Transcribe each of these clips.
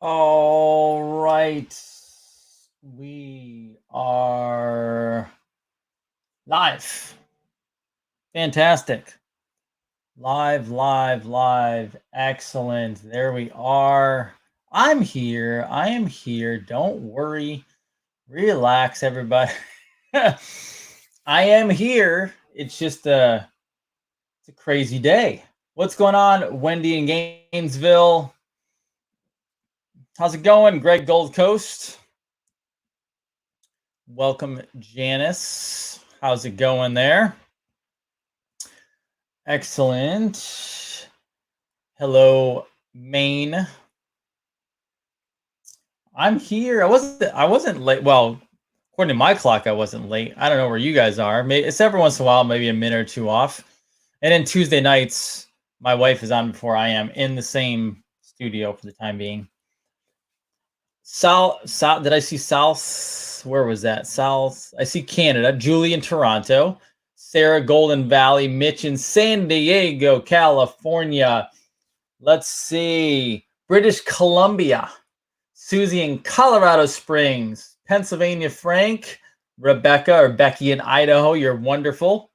All right. We are live. Fantastic. Live, live, live. Excellent. There we are. I'm here. I am here. Don't worry. Relax, everybody. I am here. It's a crazy day. What's going on, Wendy in Gainesville? How's it going, Greg Gold Coast? Welcome, Janice. How's it going there? Excellent. Hello, Maine. I'm here. I wasn't late. Well, according to my clock, I wasn't late. I don't know where you guys are. Maybe it's every once in a while, maybe a minute or two off. And then Tuesday nights, my wife is on before I am in the same studio for the time being. South, did I see South? Where was that? South. I see Canada. Julie in Toronto. Sarah, Golden Valley. Mitch in San Diego, California. Let's see. British Columbia. Susie in Colorado Springs. Pennsylvania, Frank. Rebecca or Becky in Idaho. You're wonderful.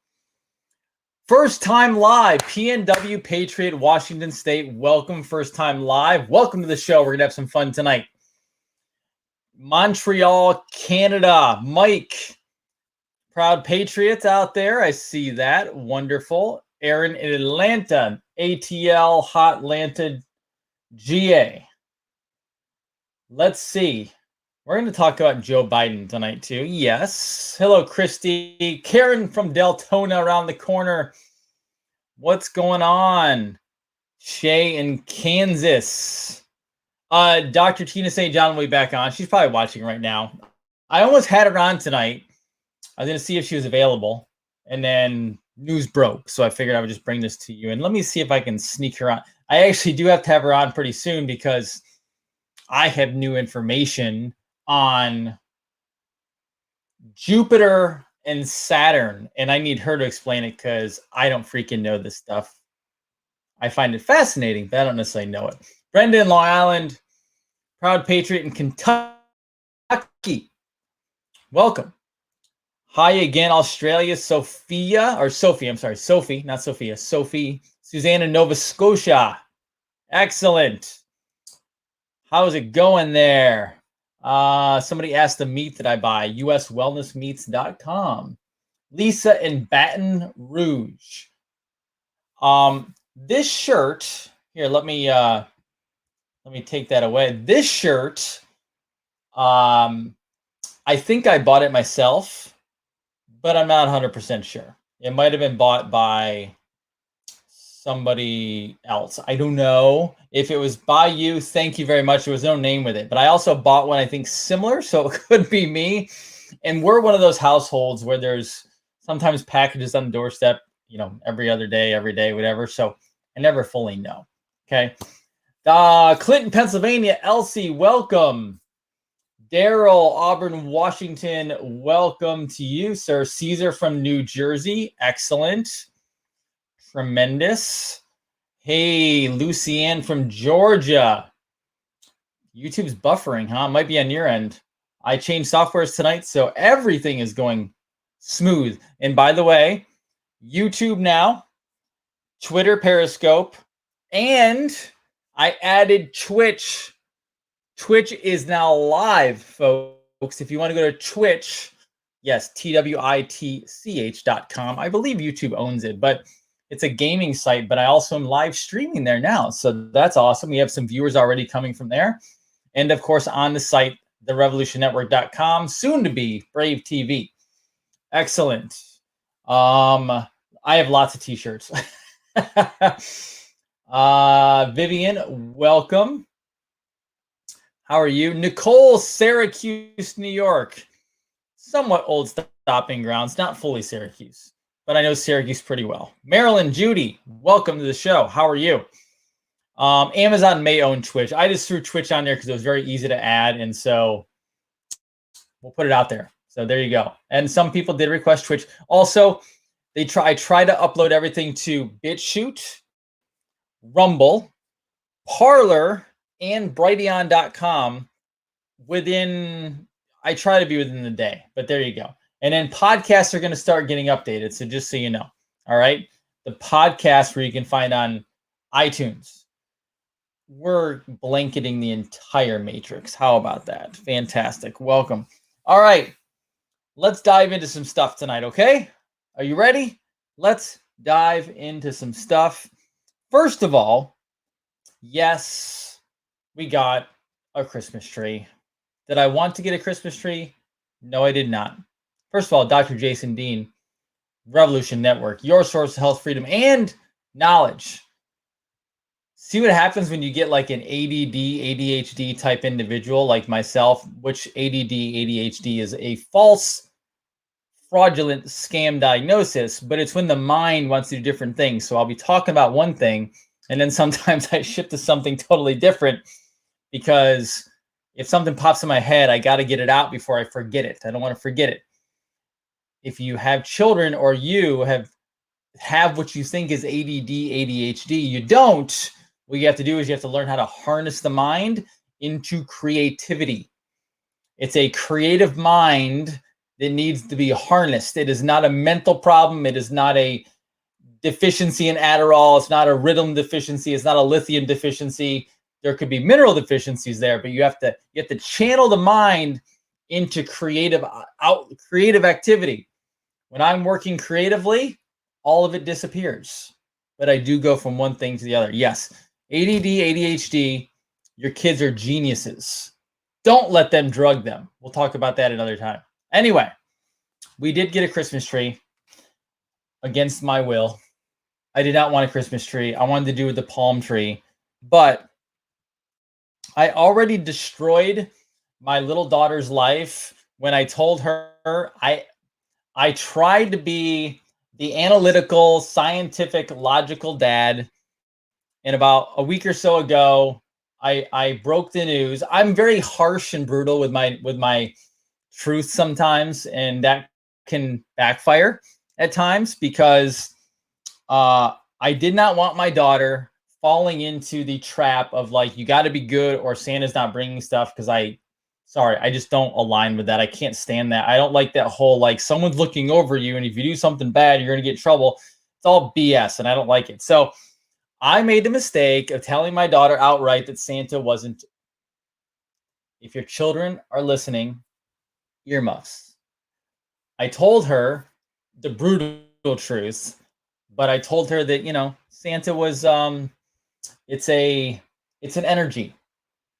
First time live. PNW Patriot, Washington State. Welcome. First time live. Welcome to the show. We're going to have some fun tonight. Montreal, Canada. Mike. Proud Patriots out there. I see that. Wonderful. Aaron in Atlanta. ATL, Hot Atlanta, GA. Let's see. We're going to talk about Joe Biden tonight, too. Yes. Hello, Christy. Karen from Deltona around the corner. What's going on? Shay in Kansas. Dr. Tina St. John will be back on. She's probably watching right now. I almost had her on tonight. I was going to see if she was available. And then news broke. So I figured I would just bring this to you. And let me see if I can sneak her on. I actually do have to have her on pretty soon because I have new information on Jupiter and Saturn. And I need her to explain it because I don't freaking know this stuff. I find it fascinating, but I don't necessarily know it. Brenda in Long Island, proud patriot in Kentucky. Welcome. Hi again, Australia. Sophie, not Sophia. Sophie. Suzanne in Nova Scotia. Excellent. How's it going there? Somebody asked the meat that I buy, uswellnessmeats.com. Lisa in Baton Rouge. This shirt, here, let me take that away. This shirt, I think I bought it myself, but I'm not 100% sure. It might have been bought by somebody else. I don't know. If it was by you, thank you very much. There was no name with it, but I also bought one, I think, similar, so it could be me. And we're one of those households where there's sometimes packages on the doorstep, every other day, every day, whatever. So I never fully know. Okay. Clinton, Pennsylvania. Elsie, welcome. Daryl, Auburn, Washington. Welcome to you, sir. Caesar from New Jersey. Excellent. Tremendous. Hey, Lucianne from Georgia. YouTube's buffering, huh? Might be on your end. I changed softwares tonight, so everything is going smooth. And by the way, YouTube now, Twitter, Periscope, and I added Twitch. Twitch is now live, folks. If you want to go to Twitch, yes, twitch.com. I believe YouTube owns it, but it's a gaming site, but I also am live streaming there now. So that's awesome. We have some viewers already coming from there. And of course, on the site, therevolutionnetwork.com, soon to be Brave TV. Excellent. I have lots of t-shirts. Vivian, welcome. How are you? Nicole, Syracuse, New York. Somewhat old stopping grounds, not fully Syracuse, but I know Syracuse pretty well. Marilyn, Judy, welcome to the show. How are you? Amazon may own Twitch. I just threw Twitch on there because it was very easy to add, and so we'll put it out there. So there you go. And some people did request Twitch. Also, I try to upload everything to BitChute, Rumble, Parler, and Brighteon.com I try to be within the day, but there you go. And then podcasts are going to start getting updated. So just so you know, all right, the podcast where you can find on iTunes, we're blanketing the entire matrix. How about that? Fantastic. Welcome. All right, let's dive into some stuff tonight. Okay, are you ready? Let's dive into some stuff. First of all, yes, we got a Christmas tree. Did I want to get a Christmas tree? No, I did not. First of all, Dr. Jason Dean, Revolution Network, your source of health, freedom, and knowledge. See what happens when you get like an ADD, ADHD type individual like myself, which ADD, ADHD is a false, fraudulent scam diagnosis, but it's when the mind wants to do different things. So I'll be talking about one thing, and then sometimes I shift to something totally different because if something pops in my head, I got to get it out before I forget it. I don't want to forget it. If you have children or you have what you think is ADD, ADHD, you don't. What you have to do is you have to learn how to harness the mind into creativity. It's a creative mind that needs to be harnessed. It is not a mental problem. It is not a deficiency in Adderall. It's not a rhythm deficiency. It's not a lithium deficiency. There could be mineral deficiencies there, but you have to channel the mind into creative activity. When I'm working creatively, all of it disappears. But I do go from one thing to the other. Yes, ADD, ADHD, your kids are geniuses. Don't let them drug them. We'll talk about that another time. Anyway, we did get a Christmas tree against my will. I did not want a Christmas tree. I wanted to do with the palm tree, but I already destroyed my little daughter's life when I told her I tried to be the analytical, scientific, logical dad. And about a week or so ago, I broke the news. I'm very harsh and brutal with my truth sometimes, and that can backfire at times because I did not want my daughter falling into the trap of like, you got to be good or Santa's not bringing stuff, because I just don't align with that. I can't stand that. I don't like that whole like someone's looking over you, and if you do something bad, you're going to get in trouble. It's all BS, and I don't like it. So I made the mistake of telling my daughter outright that Santa wasn't. If your children are listening, earmuffs. I told her the brutal truth, but I told her that, Santa was it's an energy.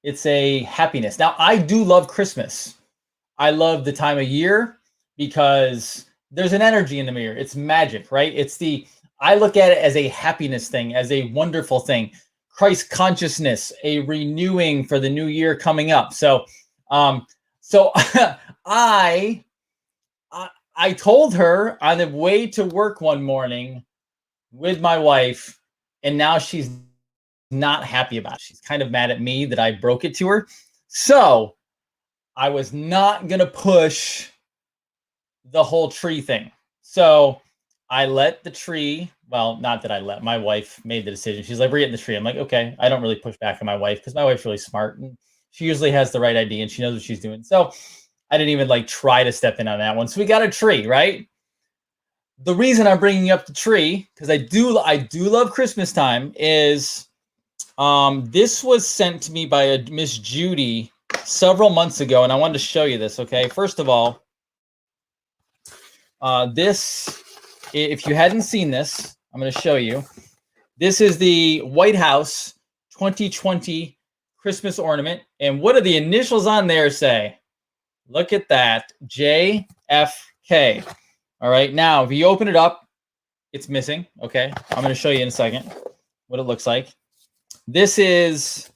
It's a happiness. Now, I do love Christmas. I love the time of year because there's an energy in the mirror. It's magic, right? I look at it as a happiness thing, as a wonderful thing. Christ consciousness, a renewing for the new year coming up. So I told her on the way to work one morning with my wife, and now she's not happy about it. She's kind of mad at me that I broke it to her. So I was not going to push the whole tree thing. So I let the tree, well, not that I let, my wife made the decision. She's like, we're getting the tree. I'm like, okay. I don't really push back on my wife because my wife's really smart and she usually has the right idea and she knows what she's doing. So I didn't even like try to step in on that one. So we got a tree, right? The reason I'm bringing up the tree, because I do love Christmas time, is this was sent to me by a Miss Judy several months ago, and I wanted to show you this. Okay, first of all, this, if you hadn't seen this, I'm going to show you. This is the White House 2020 Christmas ornament, and what do the initials on there say? Look at that, JFK. All right, now if you open it up, it's missing. Okay, I'm going to show you in a second what it looks like. This is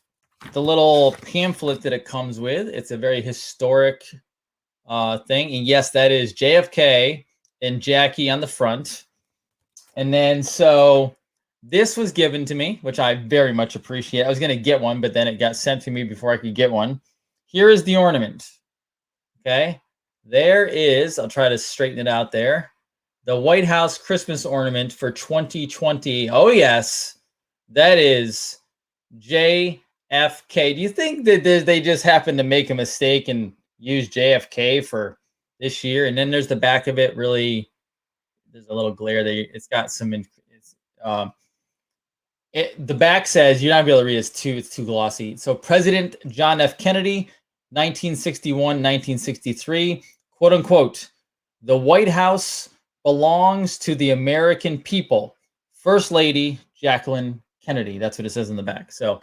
the little pamphlet that it comes with. It's a very historic thing. And yes, that is JFK and Jackie on the front. And then, so this was given to me, which I very much appreciate. I was going to get one, but then it got sent to me before I could get one. Here is the ornament. Okay. There is, I'll try to straighten it out there, the White House Christmas ornament for 2020. Oh, yes. That is JFK. Do you think that they just happened to make a mistake and use JFK for this year? And then there's the back of it. Really, there's a little glare there. It's got some. Um, the back says you're not gonna be able to read it. It's too glossy. So President John F. Kennedy, 1961, 1963, quote unquote, the White House belongs to the American people. First Lady Jacqueline Kennedy. That's what it says in the back. So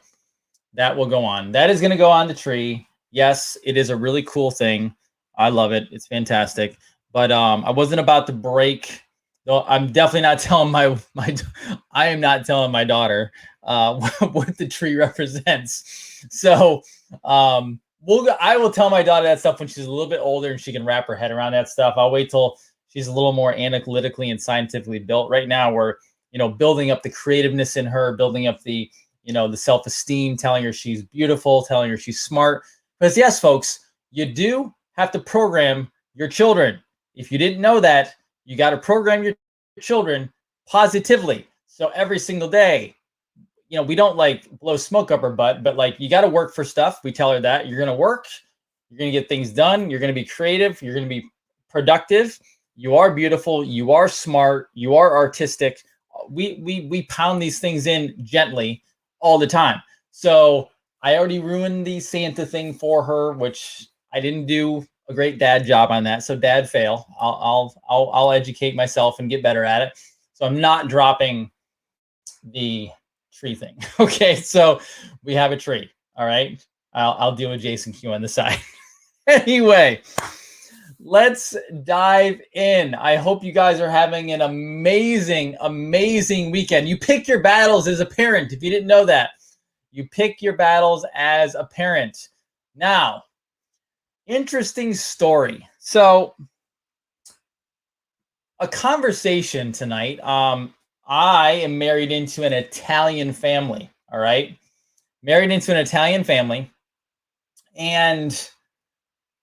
that will go on. That is going to go on the tree. Yes, it is a really cool thing. I love it. It's fantastic. But I wasn't about to break. Though I'm definitely not telling I am not telling my daughter what the tree represents. So I will tell my daughter that stuff when she's a little bit older and she can wrap her head around that stuff. I'll wait till she's a little more analytically and scientifically built. Right now, we're building up the creativeness in her, building up the the self-esteem, telling her she's beautiful, telling her she's smart. Because yes, folks, you do have to program your children. If you didn't know that, you got to program your children positively. So every single day, we don't like blow smoke up her butt, but like you got to work for stuff. We tell her that you're going to work, you're going to get things done, you're going to be creative, you're going to be productive. You are beautiful, you are smart, you are artistic. We pound these things in gently all the time. So I already ruined the Santa thing for her, which I didn't do a great dad job on that. So dad fail. I'll educate myself and get better at it. So I'm not dropping the tree thing. Okay, so we have a tree. All right, I'll deal with Jason Q on the side. Anyway, let's dive in. I hope you guys are having an amazing, amazing weekend. You pick your battles as a parent. If you didn't know that, you pick your battles as a parent. Now, interesting story. So, a conversation tonight. I am married into an Italian family. All right, married into an Italian family, and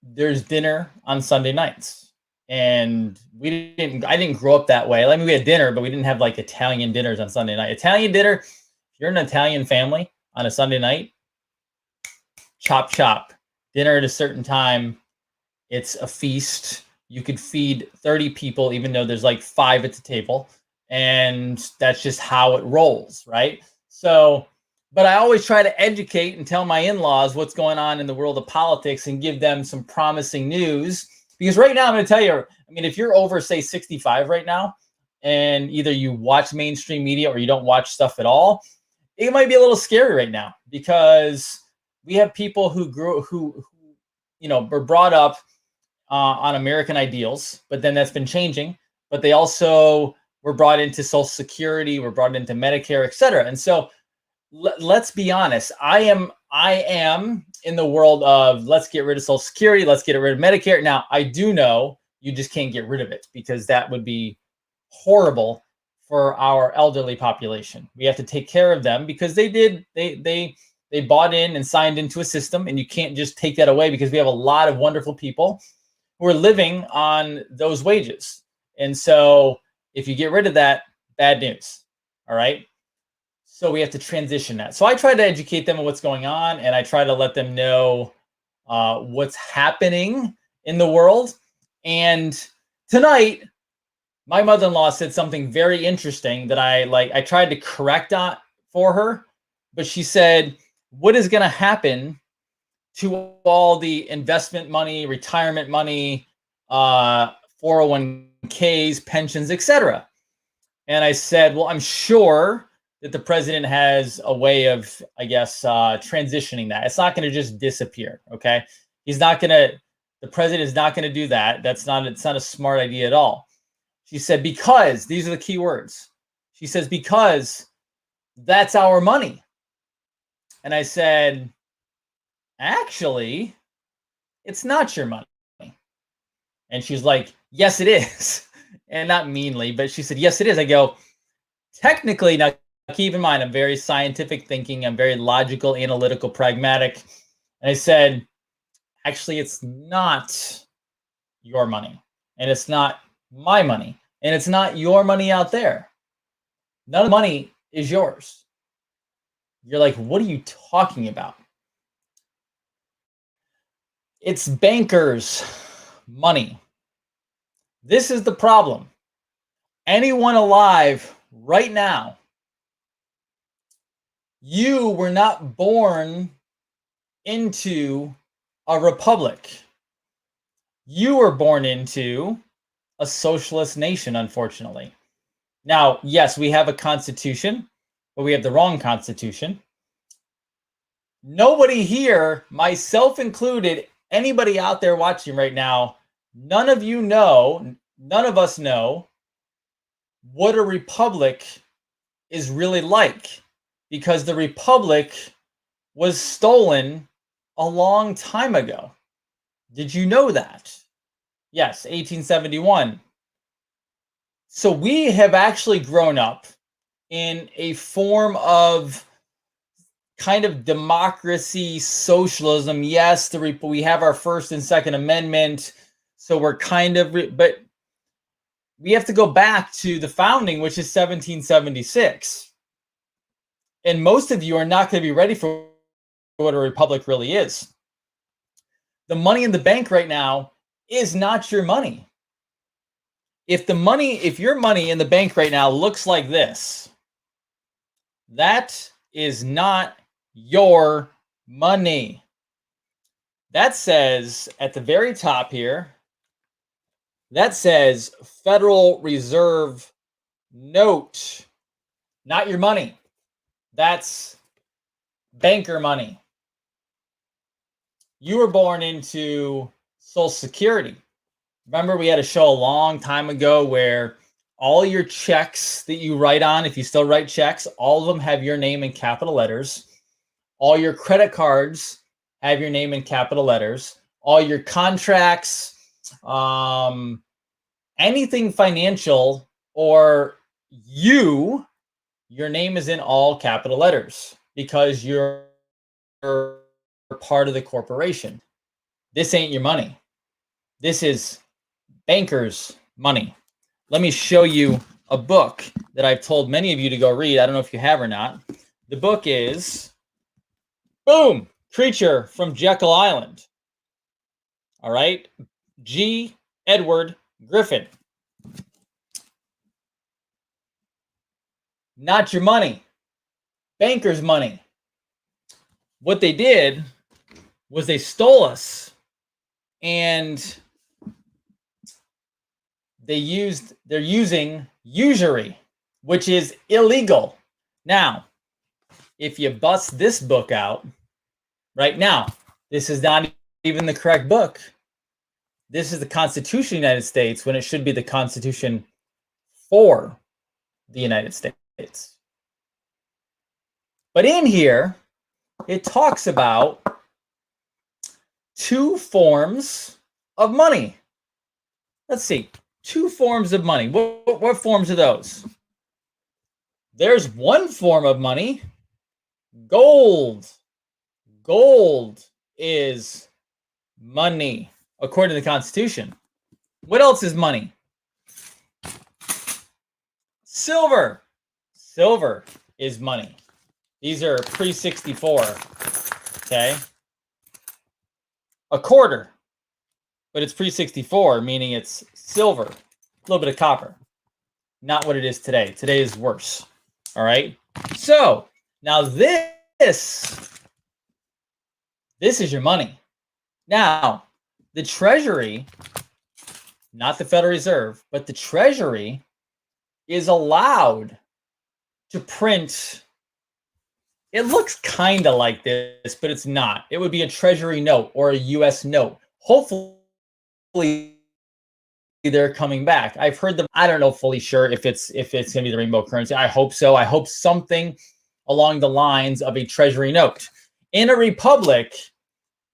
there's dinner on Sunday nights. And I didn't grow up that way. I mean, we had dinner, but we didn't have like Italian dinners on Sunday night. Italian dinner, if you're an Italian family on a Sunday night, chop chop. Dinner at a certain time, it's a feast. You could feed 30 people, even though there's like 5 at the table. And that's just how it rolls, right? So, but I always try to educate and tell my in-laws what's going on in the world of politics and give them some promising news. Because right now, I'm going to tell you, I mean, if you're over, say, 65 right now, and either you watch mainstream media or you don't watch stuff at all, it might be a little scary right now because we have people who were brought up on American ideals, but then that's been changing. But they also were brought into Social Security, were brought into Medicare, et cetera. And so let's be honest. I am in the world of let's get rid of Social Security, let's get rid of Medicare. Now, I do know you just can't get rid of it because that would be horrible for our elderly population. We have to take care of them because they bought in and signed into a system, and you can't just take that away because we have a lot of wonderful people who are living on those wages. And so if you get rid of that, bad news. All right. So we have to transition that. So I try to educate them on what's going on, and I try to let them know what's happening in the world. And tonight, my mother-in-law said something very interesting that I tried to correct on for her, but she said, what is going to happen to all the investment money, retirement money, 401ks, pensions, etc.? And I said, well, I'm sure that the president has a way of, I guess, transitioning that. It's not going to just disappear. Okay. The president is not going to do that. It's not a smart idea at all. She said, because these are the key words. She says, because that's our money. And I said, actually, it's not your money. And she's like, yes, it is. And not meanly, but she said, yes, it is. I go, technically, now keep in mind, I'm very scientific thinking. I'm very logical, analytical, pragmatic. And I said, actually, it's not your money. And it's not my money. And it's not your money out there. None of the money is yours. You're like, what are you talking about? It's bankers' money. This is the problem. Anyone alive right now, you were not born into a republic. You were born into a socialist nation, unfortunately. Now, yes, we have a constitution, but we have the wrong constitution. Nobody here, myself included, anybody out there watching right now, none of you know, none of us know what a republic is really like, because the republic was stolen a long time ago. Did you know that? Yes, 1871. So we have actually grown up in a form of kind of democracy, socialism. Yes, we have our First and Second Amendment, so we're kind of, but we have to go back to the founding, which is 1776. And most of you are not going to be ready for what a republic really is. The money in the bank right now is not your money. If your money in the bank right now looks like this, that is not your money. That says at the very top here, that says Federal Reserve note, not your money. That's banker money. You were born into Social Security. Remember, we had a show a long time ago where all your checks that you write on, if you still write checks, all of them have your name in capital letters. All your credit cards have your name in capital letters. All your contracts, anything financial, or your name is in all capital letters because you're part of the corporation. This ain't your money. This is bankers' money. Let me show you a book that I've told many of you to go read. I don't know if you have or not. The book is, boom, Creature from Jekyll Island. All right. G. Edward Griffin. Not your money. Bankers' money. What they did was they stole us, and they're using usury, which is illegal. Now, if you bust this book out right now, this is not even the correct book. This is the Constitution of the United States when it should be the Constitution for the United States. But in here, it talks about two forms of money. Let's see. Two forms of money. What forms are those? There's one form of money, gold. Gold is money, according to the Constitution. What else is money? Silver. Silver is money. These are pre-64, okay? A quarter, but it's pre-64, meaning it's silver, a little bit of copper. Not what it is today. Today is worse, all right? So, now this is your money. Now, the Treasury, not the Federal Reserve, but the Treasury is allowed to print. It looks kind of like this, but it's not. It would be a Treasury note or a U.S. note. Hopefully, they're coming back. I've heard them. I don't know fully sure if it's gonna be the rainbow currency. I hope so. I hope something along the lines of a Treasury note. In a republic,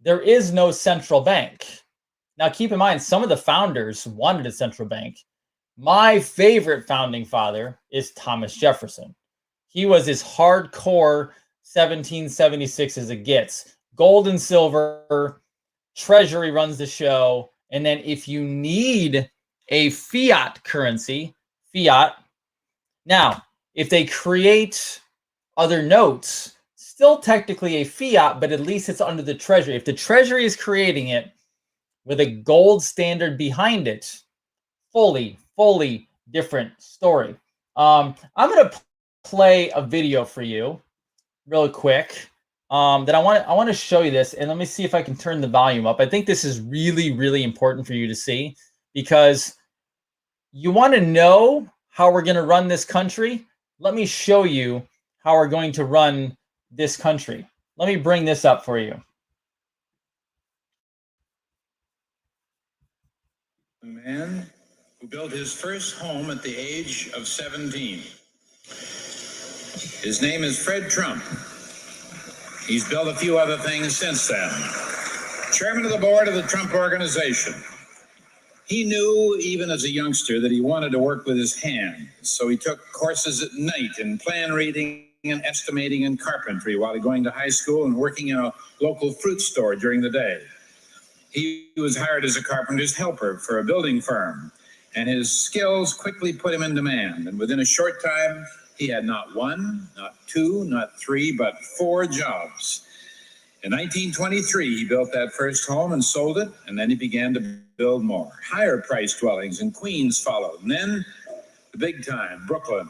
there is no central bank. Now, keep in mind, some of the founders wanted a central bank. My favorite founding father is Thomas Jefferson. He was as hardcore 1776 as it gets. Gold and silver, Treasury runs the show. And then if you need a fiat currency, fiat. Now, if they create other notes, still technically a fiat, but at least it's under the Treasury. If the Treasury is creating it with a gold standard behind it, fully different story. I'm going to play a video for you real quick. That I want to show you this, and let me see if I can turn the volume up. I think this is really important for you to see, because you want to know how we're going to run this country. Let me show you how we're going to run this country. Let me bring this up for you. A man who built his first home at the age of 17. His name is Fred Trump. He's built a few other things since then. Chairman of the board of the Trump Organization. He knew, even as a youngster, that he wanted to work with his hands. So he took courses at night in plan reading and estimating and carpentry while going to high school and working in a local fruit store during the day. He was hired as a carpenter's helper for a building firm, and his skills quickly put him in demand. And within a short time, he had not one, not two, not three, but 4 jobs. In 1923, he built that first home and sold it, and then he began to build more. Higher price dwellings in Queens followed, and then the big time, Brooklyn.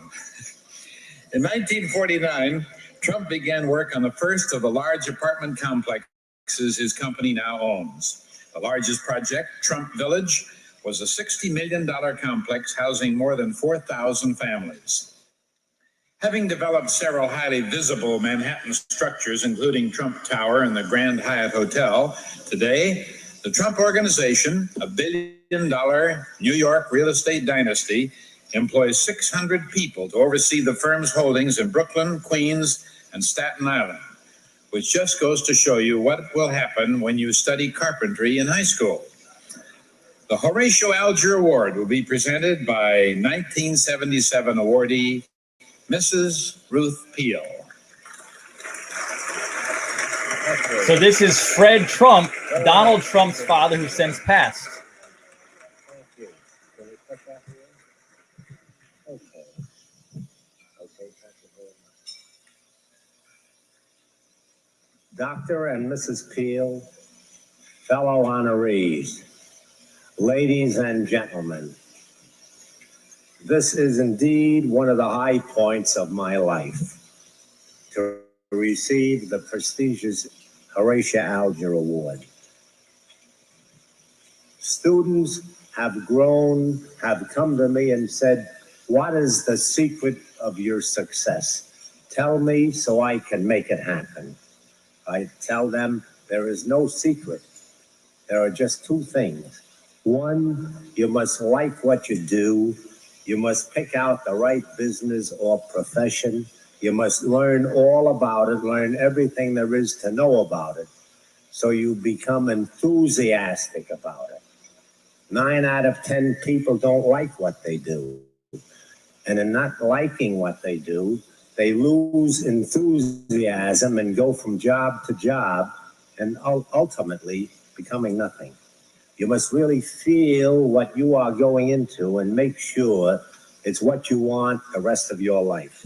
In 1949, Trump began work on the first of the large apartment complexes his company now owns. The largest project, Trump Village, was a $60 million complex housing more than 4,000 families. Having developed several highly visible Manhattan structures, including Trump Tower and the Grand Hyatt Hotel, today, the Trump Organization, a billion-dollar New York real estate dynasty, employs 600 people to oversee the firm's holdings in Brooklyn, Queens, and Staten Island, which just goes to show you what will happen when you study carpentry in high school. The Horatio Alger Award will be presented by 1977 awardee Mrs. Ruth Peel. So this is Fred Trump, Donald Trump's father, who since passed. Thank you. Can we put that here? Okay. Okay, thank you very much. Dr. and Mrs. Peel, fellow honorees, ladies and gentlemen, this is indeed one of the high points of my life, to receive the prestigious Horatio Alger Award. Students have come to me and said, "What is the secret of your success? Tell me so I can make it happen." I tell them there is no secret. There are just 2 things. One, you must like what you do. You must pick out the right business or profession. You must learn all about it, learn everything there is to know about it, so you become enthusiastic about it. 9 out of 10 people don't like what they do. And in not liking what they do, they lose enthusiasm and go from job to job and ultimately becoming nothing. You must really feel what you are going into and make sure it's what you want the rest of your life.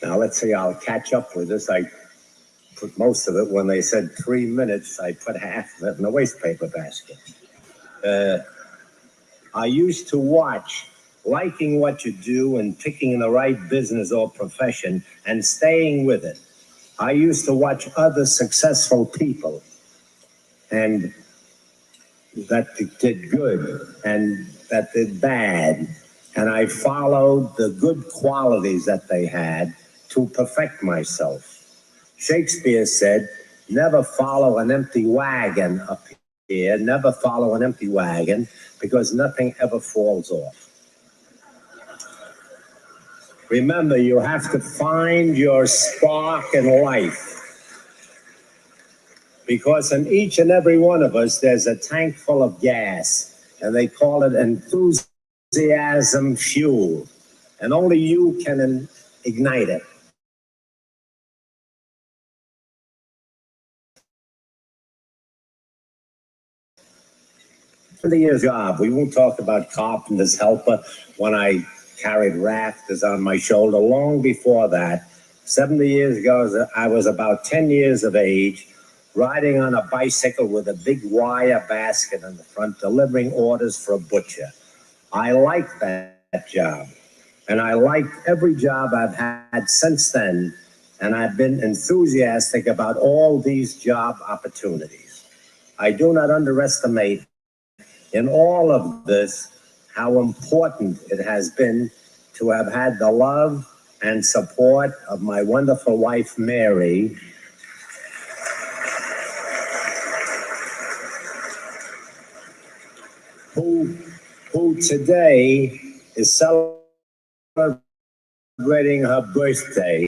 Now, let's see, I'll catch up with this. I put most of it, when they said 3 minutes, I put half of it in a wastepaper basket. I used to watch, liking what you do and picking the right business or profession and staying with it. I used to watch other successful people and that did good and that did bad. And I followed the good qualities that they had to perfect myself. Shakespeare said, "Never follow an empty wagon up here, never follow an empty wagon, because nothing ever falls off." Remember, you have to find your spark in life, because in each and every one of us, there's a tank full of gas, and they call it enthusiasm fuel, and only you can ignite it. For the year's job, we won't talk about carpenter's helper when I carried rafters on my shoulder. Long before that, 70 years ago, I was about 10 years of age, riding on a bicycle with a big wire basket in the front, delivering orders for a butcher. I liked that job, and I liked every job I've had since then, and I've been enthusiastic about all these job opportunities. I do not underestimate in all of this how important it has been to have had the love and support of my wonderful wife, Mary, who today is celebrating her birthday.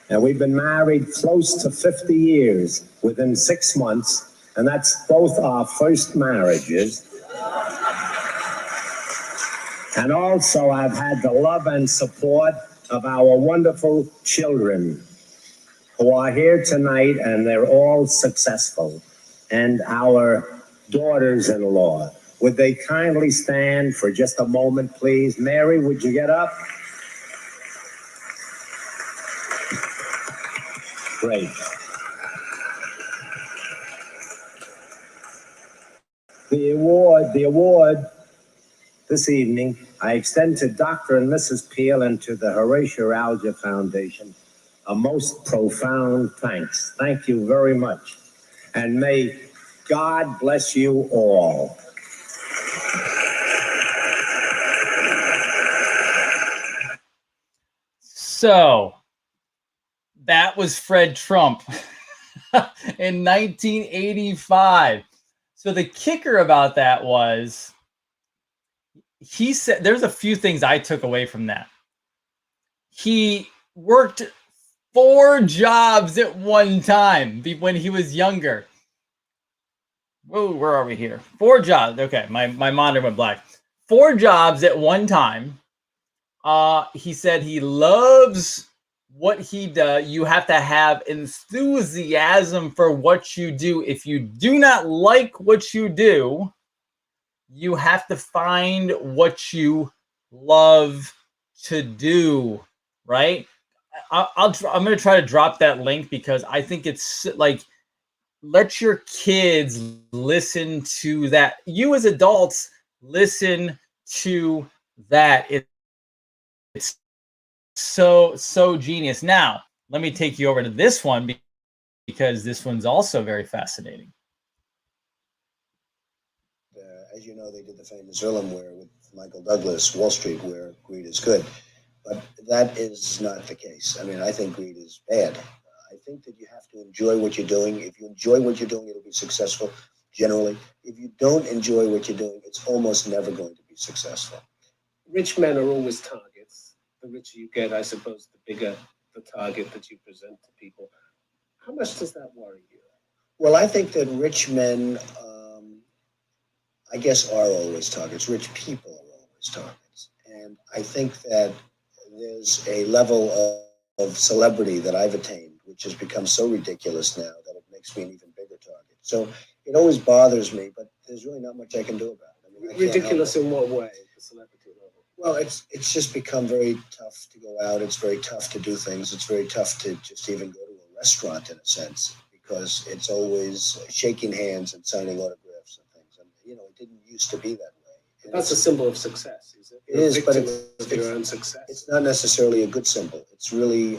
And we've been married close to 50 years within 6 months, and that's both our first marriages. And also, I've had the love and support of our wonderful children who are here tonight, and they're all successful, and our daughters-in-law. Would they kindly stand for just a moment, please? Mary, would you get up? Great. The award this evening, I extend to Dr. and Mrs. Peel and to the Horatio Alger Foundation a most profound thanks. Thank you very much. And may God bless you all. So that was Fred Trump in 1985. So the kicker about that was he said there's a few things I took away from that. He worked 4 jobs at one time when he was younger. Whoa, where are we here? 4 jobs. Okay, my monitor went black. 4 jobs at one time. He said he loves what he does. You have to have enthusiasm for what you do. If you do not like what you do, you have to find what you love to do, right? I'm going to try to drop that link because I think it's like, let your kids listen to that. You as adults, listen to that. It's so genius. Now, let me take you over to this one because this one's also very fascinating. As you know, they did the famous Irwin with Michael Douglas, Wall Street, where greed is good. But that is not the case. I mean, I think greed is bad. I think that you have to enjoy what you're doing. If you enjoy what you're doing, it'll be successful, generally. If you don't enjoy what you're doing, it's almost never going to be successful. Rich men are always targets. The richer you get, I suppose, the bigger the target that you present to people. How much does that worry you? Well, I think that rich men, I guess, are always targets. Rich people are always targets. And I think that there's a level of celebrity that I've attained, which has become so ridiculous now that it makes me an even bigger target. So it always bothers me, but there's really not much I can do about it. I mean, ridiculous in what way, the celebrity level? Well, it's just become very tough to go out. It's very tough to do things. It's very tough to just even go to a restaurant in a sense, because it's always shaking hands and signing autographs and things. And, you know, it didn't used to be that way. And that's a symbol of success, is it? It is, but it's your own success. It's not necessarily a good symbol. It's really,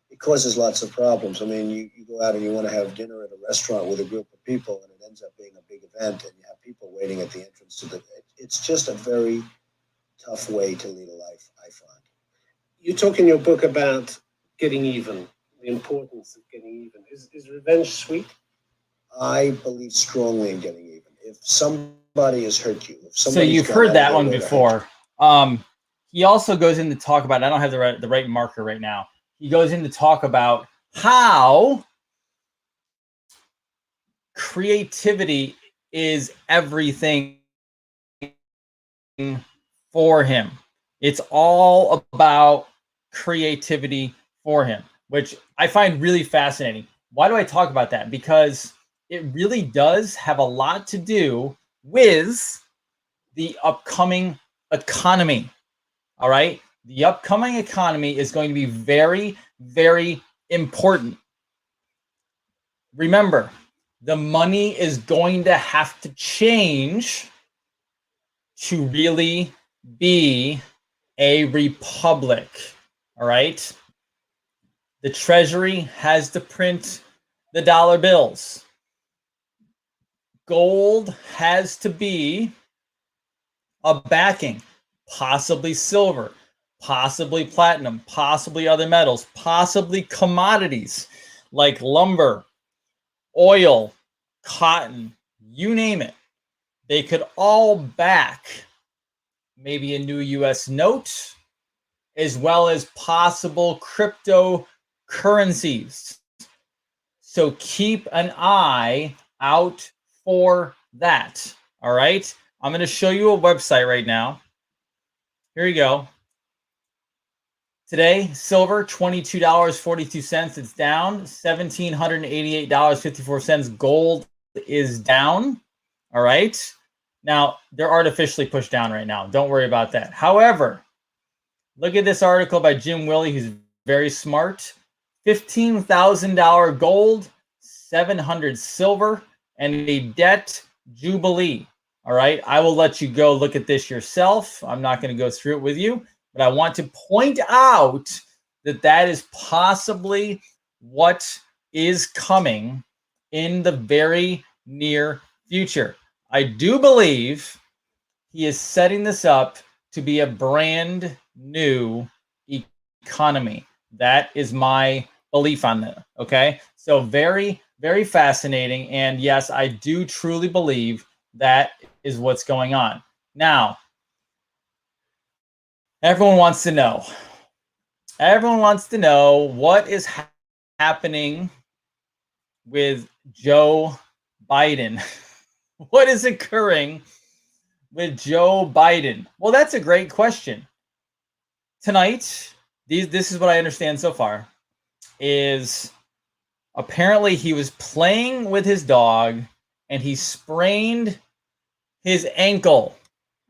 it causes lots of problems. I mean, you go out and you want to have dinner at a restaurant with a group of people, and it ends up being a big event, and you have people waiting at the entrance to the. It's just a very tough way to lead a life, I find. You talk in your book about getting even, the importance of getting even. Is revenge sweet? I believe strongly in getting even. If somebody has hurt you, so you've heard that one before. He also goes in to talk about. I don't have the right marker right now. He goes in to talk about how creativity is everything for him. It's all about creativity for him, which I find really fascinating. Why do I talk about that? Because it really does have a lot to do with the upcoming economy. All right. The upcoming economy is going to be very, very important. Remember, the money is going to have to change to really be a republic. All right. The Treasury has to print the dollar bills. Gold has to be a backing, possibly silver, possibly platinum, possibly other metals, possibly commodities like lumber, oil, cotton, you name it. They could all back maybe a new US note, as well as possible cryptocurrencies. So keep an eye out for that. All right. I'm going to show you a website right now. Here you go. Today, silver, $22.42. It's down. $1,788.54. Gold is down. All right. Now, they're artificially pushed down right now. Don't worry about that. However, look at this article by Jim Willey, who's very smart. $15,000 gold, 700 silver, and a debt jubilee. All right. I will let you go look at this yourself. I'm not going to go through it with you, but I want to point out that that is possibly what is coming in the very near future. I do believe he is setting this up to be a brand new economy. That is my belief on that. Okay. So very, very fascinating. And yes, I do truly believe that is what's going on. Now, everyone wants to know. Everyone wants to know what is happening with Joe Biden. What is occurring with Joe Biden? Well, that's a great question. Tonight, this is what I understand so far, is apparently he was playing with his dog and he sprained his ankle.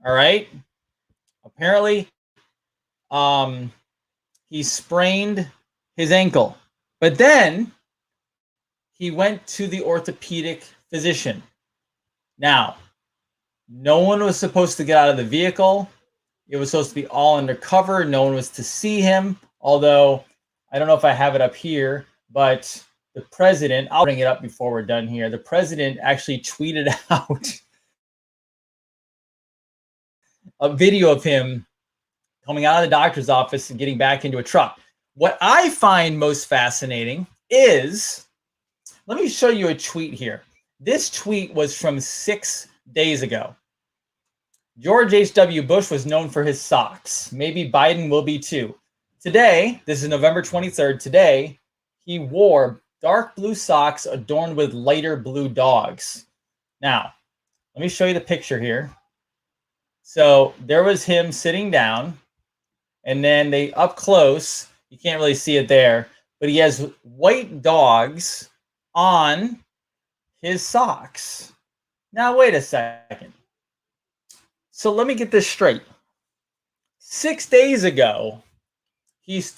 All right. Apparently, he sprained his ankle, but then he went to the orthopedic physician. Now, no one was supposed to get out of the vehicle. It was supposed to be all undercover. No one was to see him. Although, I don't know if I have it up here, but the president, I'll bring it up before we're done here. The president actually tweeted out a video of him coming out of the doctor's office and getting back into a truck. What I find most fascinating is, let me show you a tweet here. This tweet was from 6 days ago. George H.W. Bush was known for his socks. Maybe Biden will be too. Today, this is November 23rd. Today, he wore dark blue socks adorned with lighter blue dogs. Now, let me show you the picture here. So there was him sitting down, and then they up close, you can't really see it there, but he has white dogs on his socks. Now, wait a second. So let me get this straight. 6 days ago, he's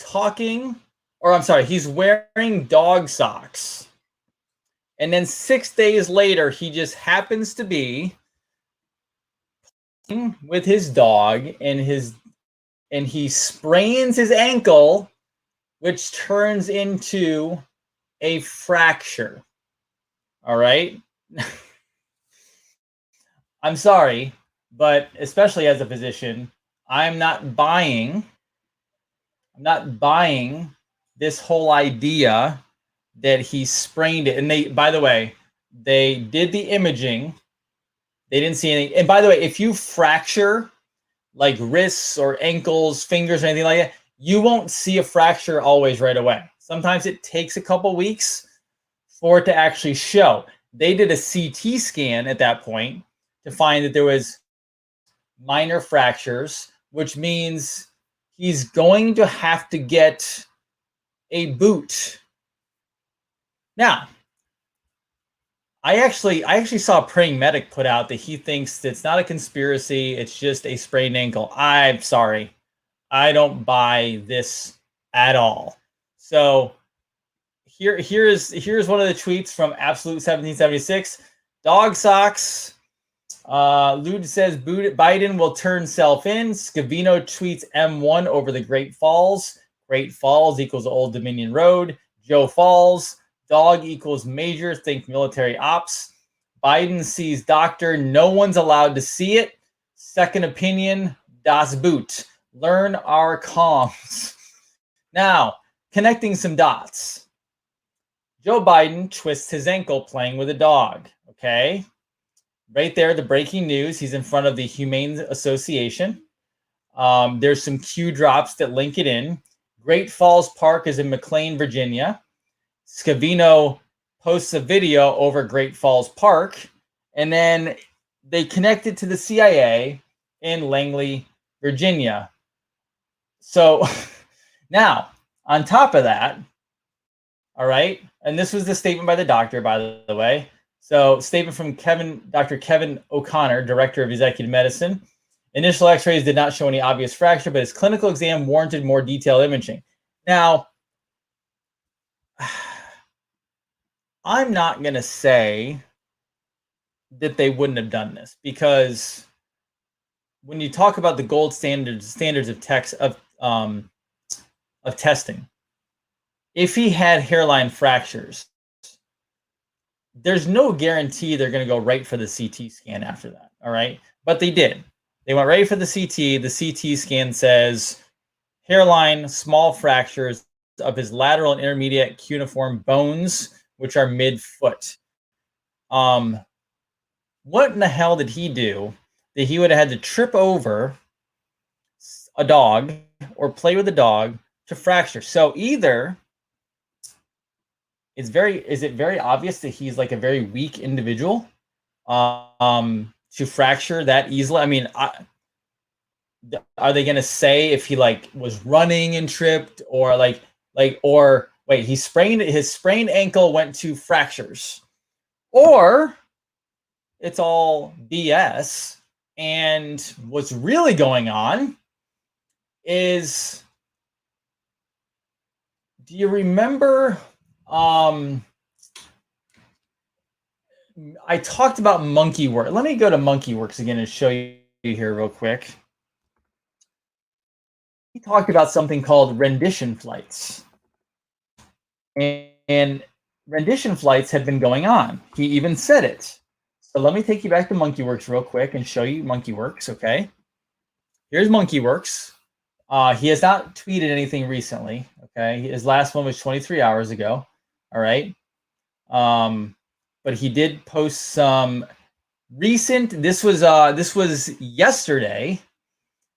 wearing dog socks. And then 6 days later, he just happens to be with his dog and he sprains his ankle, which turns into a fracture. All right. I'm sorry, but especially as a physician, I'm not buying this whole idea that he sprained it. And they, by the way, they did the imaging. They didn't see anything. And by the way, if you fracture like wrists or ankles, fingers, or anything like that, you won't see a fracture always right away. Sometimes it takes a couple weeks for it to actually show. They did a CT scan at that point to find that there was minor fractures, which means he's going to have to get a boot. Now, I actually saw Praying Medic put out that he thinks it's not a conspiracy, it's just a sprained ankle. I'm sorry. I don't buy this at all. So here's one of the tweets from Absolute 1776. Dog socks. Lude says Biden will turn self in. Scavino tweets M1 over the Great Falls. Great Falls equals Old Dominion Road. Joe Falls. Dog equals major. Think military ops. Biden sees doctor. No one's allowed to see it. Second opinion. Das Boot. Learn our comms. Now, connecting some dots. Joe Biden twists his ankle playing with a dog. Okay. Right there, the breaking news. He's in front of the Humane Association. There's some Q drops that link it in. Great Falls Park is in McLean, Virginia. Scavino posts a video over Great Falls Park. And then they connect it to the CIA in Langley, Virginia. So now, on top of that, all right, and this was the statement by the doctor, by the way. So, statement from Dr. Kevin O'Connor, Director of Executive Medicine. Initial x-rays did not show any obvious fracture, but his clinical exam warranted more detailed imaging. Now, I'm not going to say that they wouldn't have done this, because when you talk about the gold standards of testing, if he had hairline fractures, there's no guarantee they're going to go right for the CT scan after that. All right. But they did. They went right for the CT. The CT scan says hairline, small fractures of his lateral and intermediate cuneiform bones, which are mid-foot. What in the hell did he do that he would have had to trip over a dog or play with a dog to fracture? So either is it very obvious that he's like a very weak individual to fracture that easily? I mean, are they going to say if he like was running and tripped, or or wait, his sprained ankle went to fractures, or it's all BS, and what's really going on is, do you remember I talked about MonkeyWorks. Let me go to MonkeyWorks again and show you here real quick. He talked about something called rendition flights. And rendition flights had been going on. He even said it. So let me take you back to MonkeyWorks real quick and show you MonkeyWorks, okay? Here's MonkeyWorks. He has not tweeted anything recently, okay? His last one was 23 hours ago. All right. But he did post some recent, this was yesterday,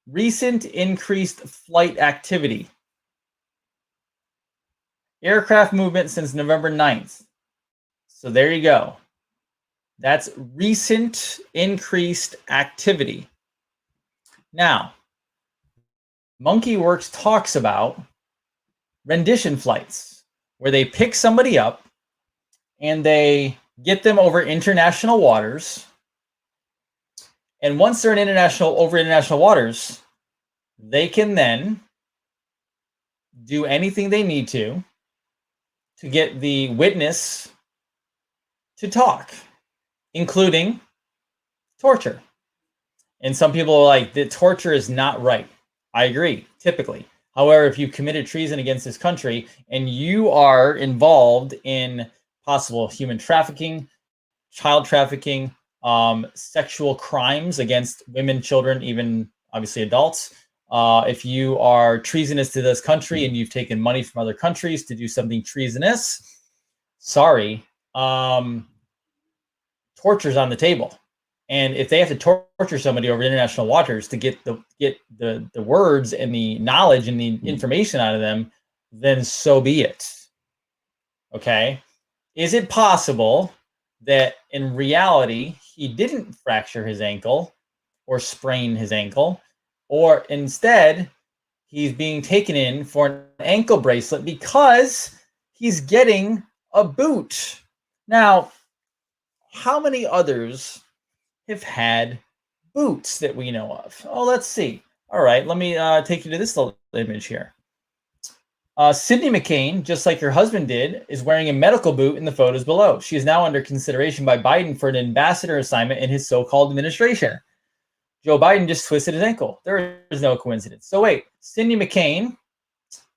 recent increased flight activity. Aircraft movement since November 9th. So there you go. That's recent increased activity. Now, MonkeyWorks talks about rendition flights, where they pick somebody up and they get them over international waters. And once they're in international waters, they can then do anything they need to get the witness to talk, including torture. And some people are like, the torture is not right. I agree, typically. However, if you committed treason against this country and you are involved in possible human trafficking, child trafficking, sexual crimes against women, children, even obviously adults, if you are treasonous to this country and you've taken money from other countries to do something treasonous, sorry, torture's on the table. And if they have to torture somebody over international waters to get the words and the knowledge and the information out of them, then so be it. Okay? Is it possible that in reality he didn't fracture his ankle or sprain his ankle, or instead he's being taken in for an ankle bracelet because he's getting a boot? Now, how many others have had boots that we know of? Oh, let's see. All right, let me take you to this little image here. Sydney McCain, just like her husband did, is wearing a medical boot in the photos below. She is now under consideration by Biden for an ambassador assignment in his so-called administration. Joe Biden just twisted his ankle. There is no coincidence. So wait, Sydney McCain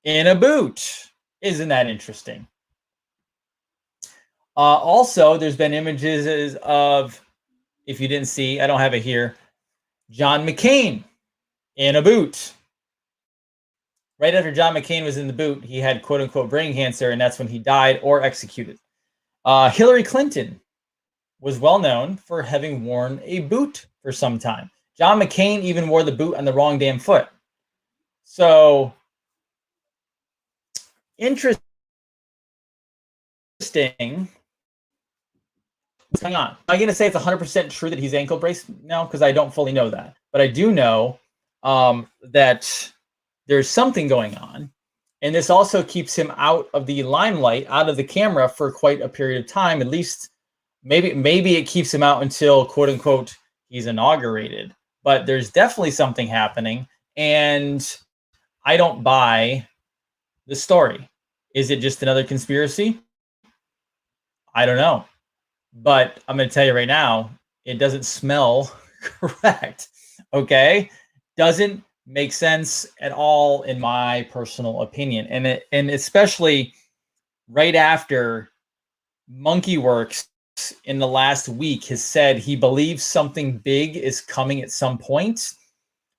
in a boot. Isn't that interesting? Also, there's been images of, if you didn't see, I don't have it here, John McCain in a boot. Right after John McCain was in the boot, he had quote-unquote brain cancer, and that's when he died or executed. Hillary Clinton was well known for having worn a boot for some time. John McCain even wore the boot on the wrong damn foot. So, interesting. What's going on? I'm going to say it's 100% true that he's ankle braced now because I don't fully know that. But I do know that there's something going on. And this also keeps him out of the limelight, out of the camera for quite a period of time. At least maybe it keeps him out until, quote unquote, he's inaugurated. But there's definitely something happening. And I don't buy the story. Is it just another conspiracy? I don't know. But I'm going to tell you right now, it doesn't smell correct. Okay? Doesn't make sense at all, in my personal opinion. And especially right after Monkeyworks in the last week has said he believes something big is coming at some point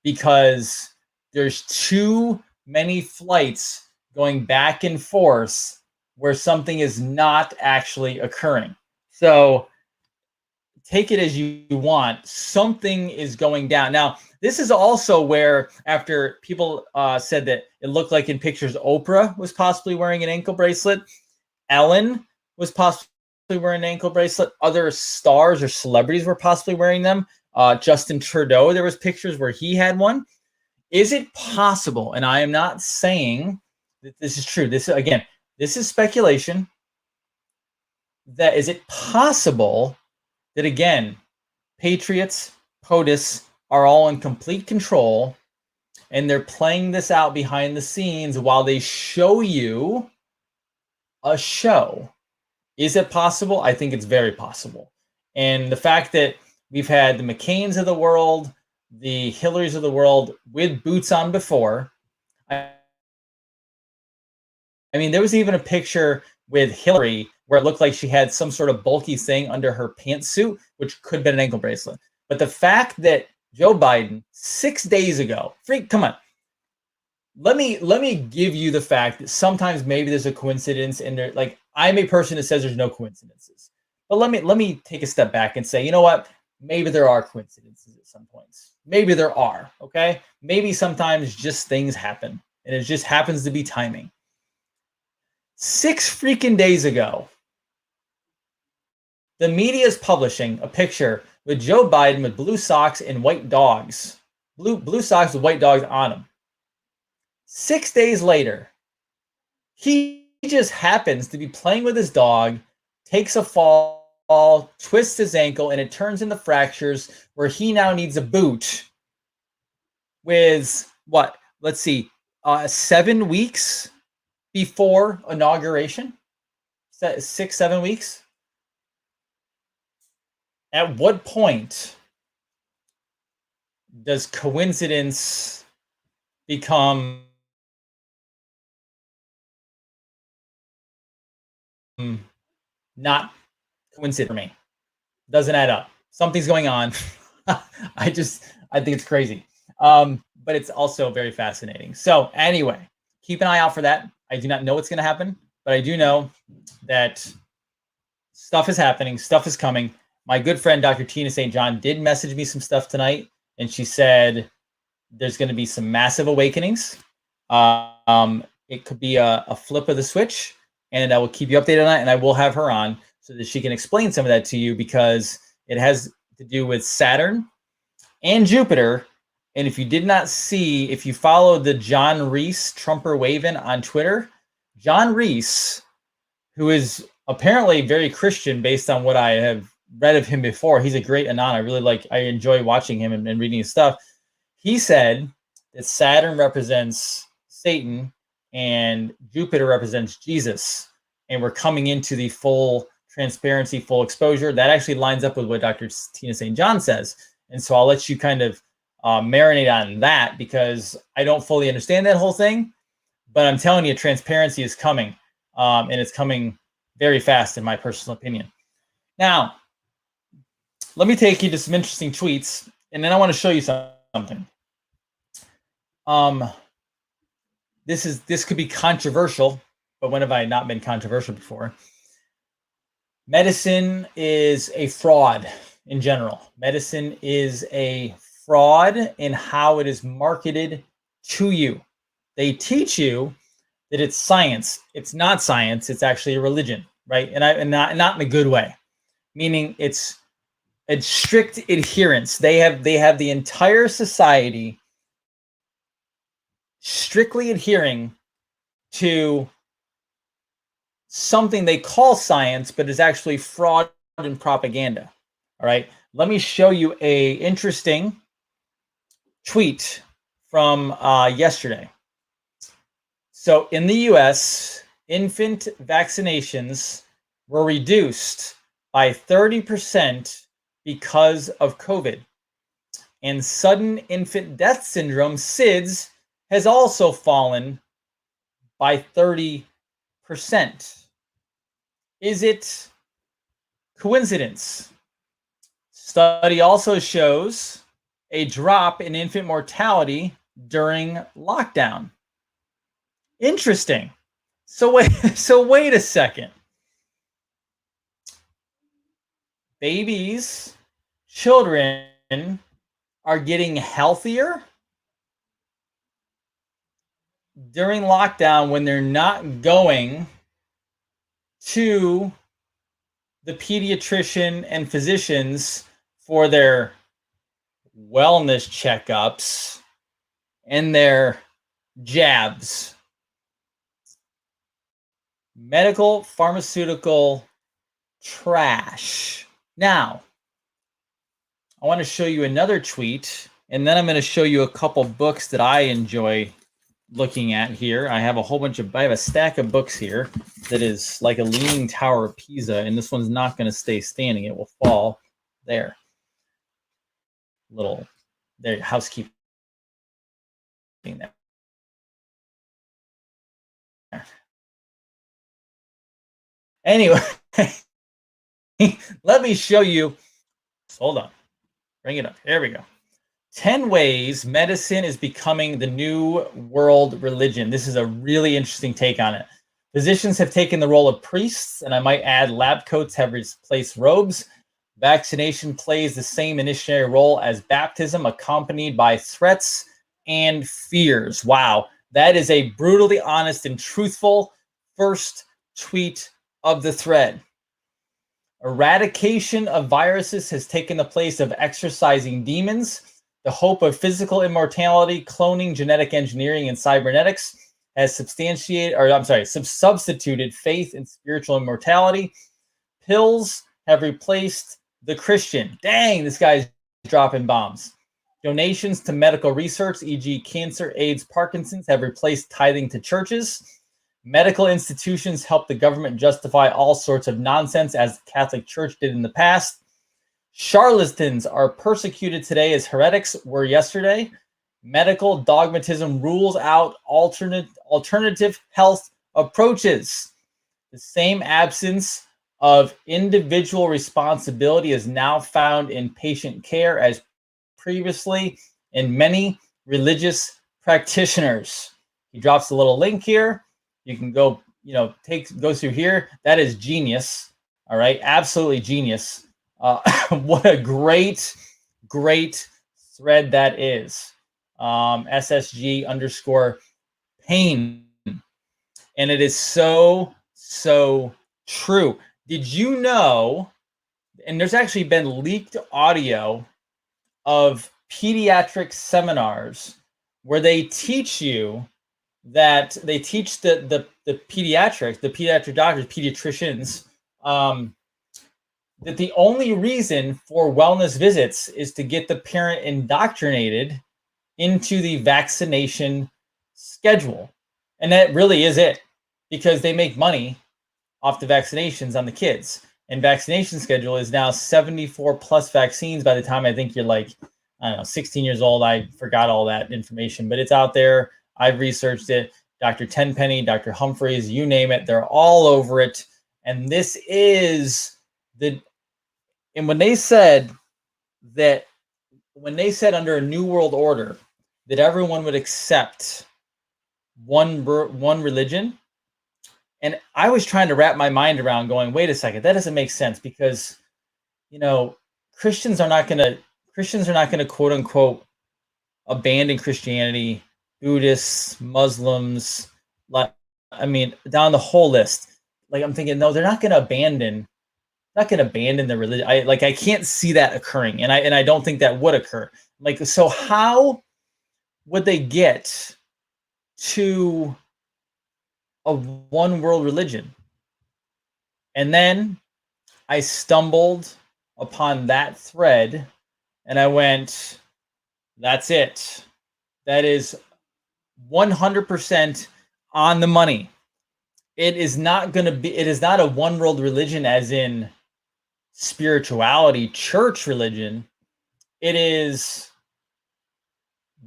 because there's too many flights going back and forth where something is not actually occurring. So take it as you want. Something is going down. Now, this is also where, after people said that it looked like in pictures Oprah was possibly wearing an ankle bracelet, Ellen was possibly wearing an ankle bracelet, other stars or celebrities were possibly wearing them. Justin Trudeau, there was pictures where he had one. Is it possible, and I am not saying that this is true, this is speculation, that is it possible that, again, Patriots, POTUS are all in complete control and they're playing this out behind the scenes while they show you a show? Is it possible? I think it's very possible. And the fact that we've had the McCains of the world, the Hillarys of the world with boots on before. I mean, there was even a picture with Hillary where it looked like she had some sort of bulky thing under her pantsuit, which could have been an ankle bracelet. But the fact that Joe Biden 6 days ago, come on. Let me give you the fact that sometimes maybe there's a coincidence in there. Like, I'm a person that says there's no coincidences. But let me take a step back and say, you know what? Maybe there are coincidences at some points. Maybe there are, okay? Maybe sometimes just things happen, and it just happens to be timing. 6 freaking days ago, the media is publishing a picture with Joe Biden with blue socks and white dogs. Blue socks with white dogs on them. 6 days later, he just happens to be playing with his dog, takes a fall, twists his ankle, and it turns into fractures where he now needs a boot with, what? Let's see, 7 weeks before inauguration? 6, 7 weeks? At what point does coincidence become not coincident for me? Doesn't add up. Something's going on. I think it's crazy. But it's also very fascinating. So anyway, keep an eye out for that. I do not know what's going to happen, but I do know that stuff is happening. Stuff is coming. My good friend, Dr. Tina St. John, did message me some stuff tonight, and she said there's going to be some massive awakenings. It could be a flip of the switch, and I will keep you updated on that, and I will have her on so that she can explain some of that to you, because it has to do with Saturn and Jupiter. And if you did not see, if you followed the John Reese Trumper Wavin on Twitter, John Reese, who is apparently very Christian based on what I have read of him before. He's a great Anon. I enjoy watching him and reading his stuff. He said that Saturn represents Satan and Jupiter represents Jesus. And we're coming into the full transparency, full exposure. That actually lines up with what Dr. Tina St. John says. And so I'll let you kind of marinate on that, because I don't fully understand that whole thing. But I'm telling you, transparency is coming. And it's coming very fast, in my personal opinion. Now, let me take you to some interesting tweets, and then I want to show you something. This could be controversial, but when have I not been controversial before? Medicine is a fraud in general. Medicine is a fraud in how it is marketed to you. They teach you that it's science. It's not science. It's actually a religion, right? And not in a good way, meaning it's a strict adherence. They have the entire society strictly adhering to something they call science, but is actually fraud and propaganda. All right. Let me show you a interesting tweet from yesterday. So in the US, infant vaccinations were reduced by 30% because of COVID. And sudden infant death syndrome, SIDS, has also fallen by 30%. Is it coincidence? Study also shows a drop in infant mortality during lockdown. Interesting. So wait a second. Babies, children are getting healthier during lockdown when they're not going to the pediatrician and physicians for their wellness checkups and their jabs. Medical, pharmaceutical trash. Now, I want to show you another tweet, and then I'm going to show you a couple books that I enjoy looking at here. I have a stack of books here that is like a leaning tower of Pisa, and this one's not going to stay standing. It will fall there. There, housekeeping there. Anyway, let me show you. Hold on. Bring it up. Here we go. 10 ways medicine is becoming the new world religion. This is a really interesting take on it. Physicians have taken the role of priests, and I might add lab coats have replaced robes. Vaccination plays the same initiatory role as baptism, accompanied by threats and fears. Wow, that is a brutally honest and truthful first tweet of the thread. Eradication of viruses has taken the place of exorcising demons. The hope of physical immortality, cloning, genetic engineering, and cybernetics has substituted faith in spiritual immortality. Pills have replaced the Christian. Dang, this guy's dropping bombs. Donations to medical research, e.g. cancer, AIDS, Parkinson's, have replaced tithing to churches. Medical institutions help the government justify all sorts of nonsense, as the Catholic Church did in the past. Charlatans are persecuted today as heretics were yesterday. Medical dogmatism rules out alternative health approaches. The same absence of individual responsibility is now found in patient care as previously in many religious practitioners. He drops a little link here. You can go, go through here. That is genius. All right. Absolutely genius. What a great thread that is. SSG_pain. And it is so true. Did you know, and there's actually been leaked audio of pediatric seminars where they teach you that they teach the pediatric doctors, pediatricians, that the only reason for wellness visits is to get the parent indoctrinated into the vaccination schedule. And that really is it, because they make money off the vaccinations on the kids. And vaccination schedule is now 74 plus vaccines by the time I think you're like, I don't know, 16 years old. I forgot all that information, but it's out there. I've researched it. Dr. Tenpenny, Dr. Humphreys, you name it, they're all over it. And this is and when they said under a new world order that everyone would accept one religion, and I was trying to wrap my mind around going, wait a second, that doesn't make sense, because, you know, Christians are not going to quote unquote abandon Christianity. Buddhists, Muslims, like, I mean, down the whole list. Like, I'm thinking, no, they're not going to abandon the religion. I can't see that occurring, and I don't think that would occur. Like, so how would they get to a one world religion? And then I stumbled upon that thread, and I went, that's it. That is 100% on the money. It is not a one world religion as in spirituality, church religion. It is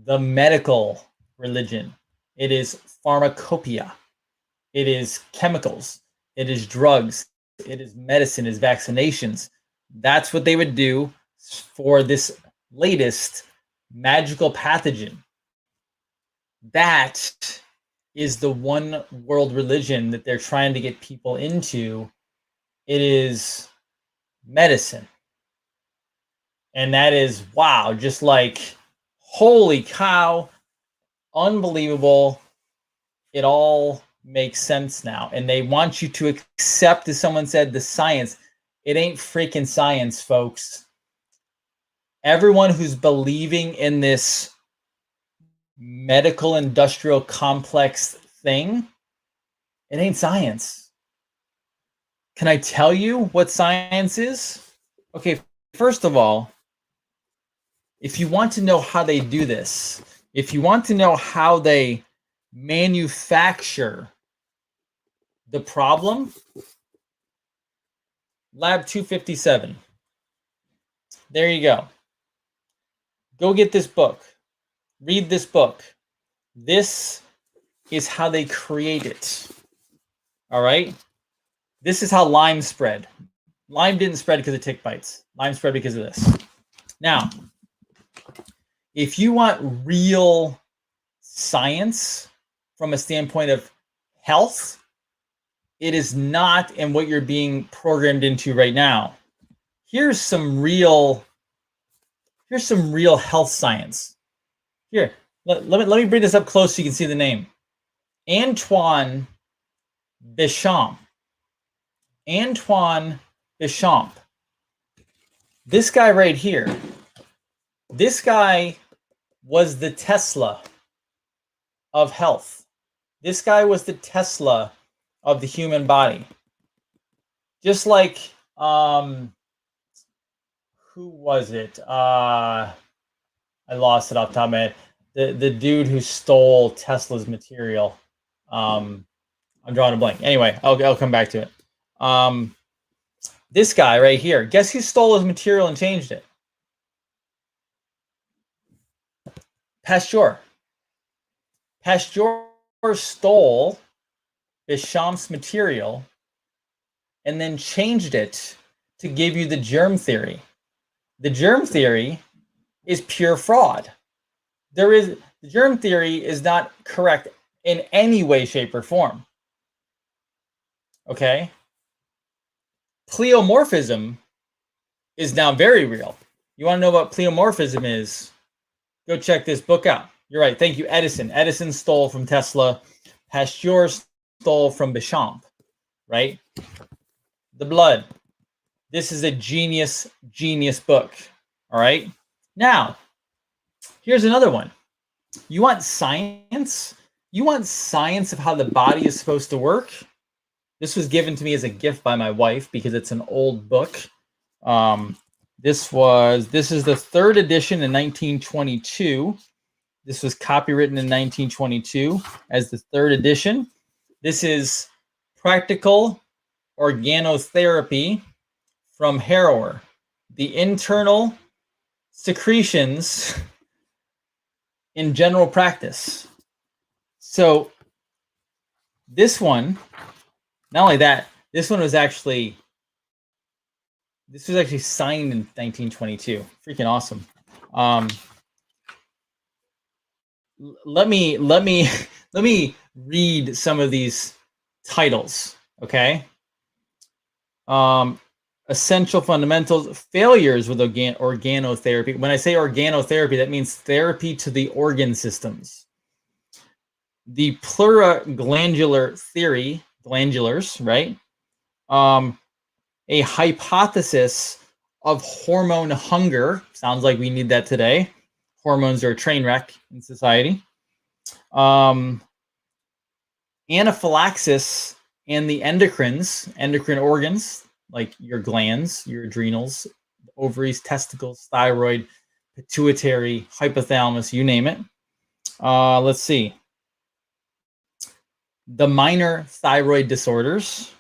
the medical religion. It is pharmacopoeia. It is chemicals. It is drugs. It is medicine. It is vaccinations. That's what they would do for this latest magical pathogen. That is the one world religion that they're trying to get people into. It is medicine. And that is, wow, just like, holy cow, unbelievable. It all makes sense now. And they want you to accept, as someone said, the science. It ain't freaking science, folks. Everyone who's believing in this medical industrial complex thing, it ain't science. Can I tell you what science is? Okay, first of all, if you want to know how they do this, if you want to know how they manufacture the problem, Lab 257. There you go. Go get this book. Read this book. This is how they create it. All right? This is how Lyme spread. Lyme didn't spread because of tick bites. Lyme spread because of this. Now, if you want real science from a standpoint of health, it is not in what you're being programmed into right now. Here's some real health science. Here, let me bring this up close so you can see the name. Antoine Béchamp. Antoine Béchamp. This guy right here. This guy was the Tesla of health. This guy was the Tesla of the human body. Just like, who was it? I lost it off the top of my head. The dude who stole Tesla's material. I'm drawing a blank. Anyway, I'll come back to it. This guy right here. Guess who stole his material and changed it? Pasteur. Pasteur stole Béchamp's material and then changed it to give you the germ theory. The germ theory is pure fraud. The germ theory is not correct in any way, shape, or form. Okay? Pleomorphism is now very real. You want to know what pleomorphism is? Go check this book out. You're right. Thank you, Edison. Edison stole from Tesla. Pasteur stole from Béchamp, right? The blood. This is a genius book. All right. Now, here's another one. You want science? You want science of how the body is supposed to work? This was given to me as a gift by my wife because it's an old book. This is the third edition in 1922. This was copywritten in 1922 as the third edition. This is Practical Organotherapy from Harrower. The internal secretions in general practice. So this one, not only that, this was actually signed in 1922. Freaking awesome. Let me read some of these titles, okay? Essential fundamentals, failures with organotherapy. When I say organotherapy, that means therapy to the organ systems. The pluriglandular theory, glandulars, right? A hypothesis of hormone hunger. Sounds like we need that today. Hormones are a train wreck in society. Anaphylaxis and the endocrine organs, like your glands, your adrenals, ovaries, testicles, thyroid, pituitary, hypothalamus, you name it. Let's see. The minor thyroid disorders,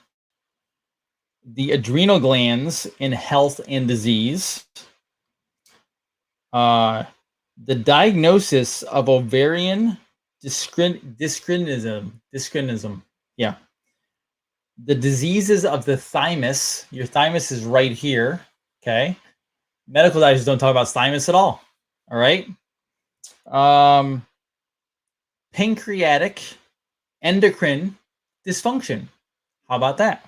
the adrenal glands in health and disease, the diagnosis of ovarian dyscrinism. Yeah. The diseases of the thymus. Your thymus is right here. Okay. Medical doctors don't talk about thymus at all. All right. Pancreatic endocrine dysfunction. How about that?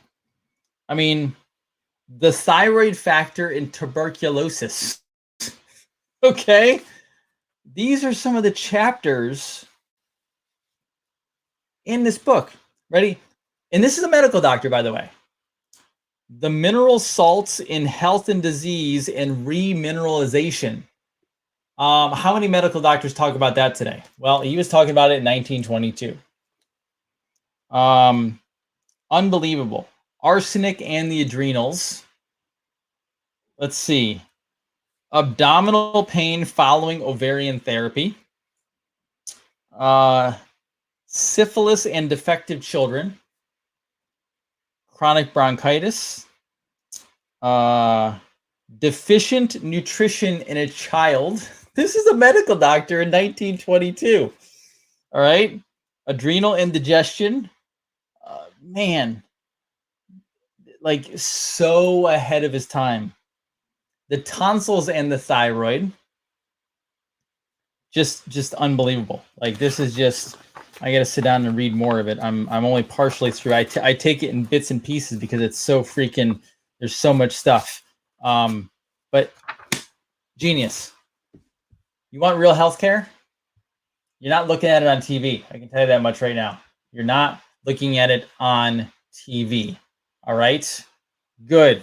I mean, the thyroid factor in tuberculosis. Okay. These are some of the chapters in this book. Ready? And this is a medical doctor, by the way. The mineral salts in health and disease and remineralization. How many medical doctors talk about that today? Well, he was talking about it in 1922. Unbelievable. Arsenic and the adrenals. Let's see. Abdominal pain following ovarian therapy. Syphilis and defective children. Chronic bronchitis. Deficient nutrition in a child. This is a medical doctor in 1922. All right. Adrenal indigestion. Man, like so ahead of his time. The tonsils and the thyroid. Just unbelievable. Like this is just, I got to sit down and read more of it. I'm only partially through. I take it in bits and pieces because it's so freaking, there's so much stuff. But genius. You want real healthcare? You're not looking at it on TV. I can tell you that much right now. You're not looking at it on TV. All right? Good.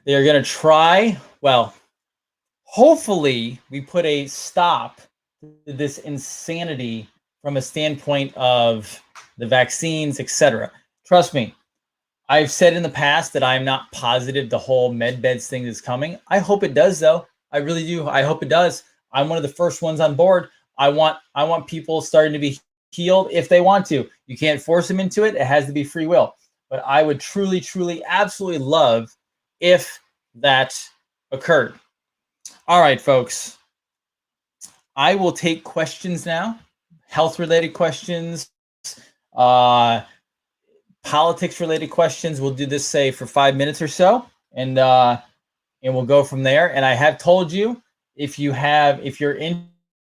They're going to try, well, hopefully we put a stop to this insanity from a standpoint of the vaccines, etc. Trust me, I've said in the past that I'm not positive the whole med beds thing is coming. I hope it does, though. I really do. I hope it does. I'm one of the first ones on board. I want people starting to be healed if they want to. You can't force them into it. It has to be free will. But I would truly, truly, absolutely love if that occurred. All right, folks. I will take questions now. Health-related questions, politics-related questions. We'll do this, say, for 5 minutes or so, and we'll go from there. And I have told you, if you're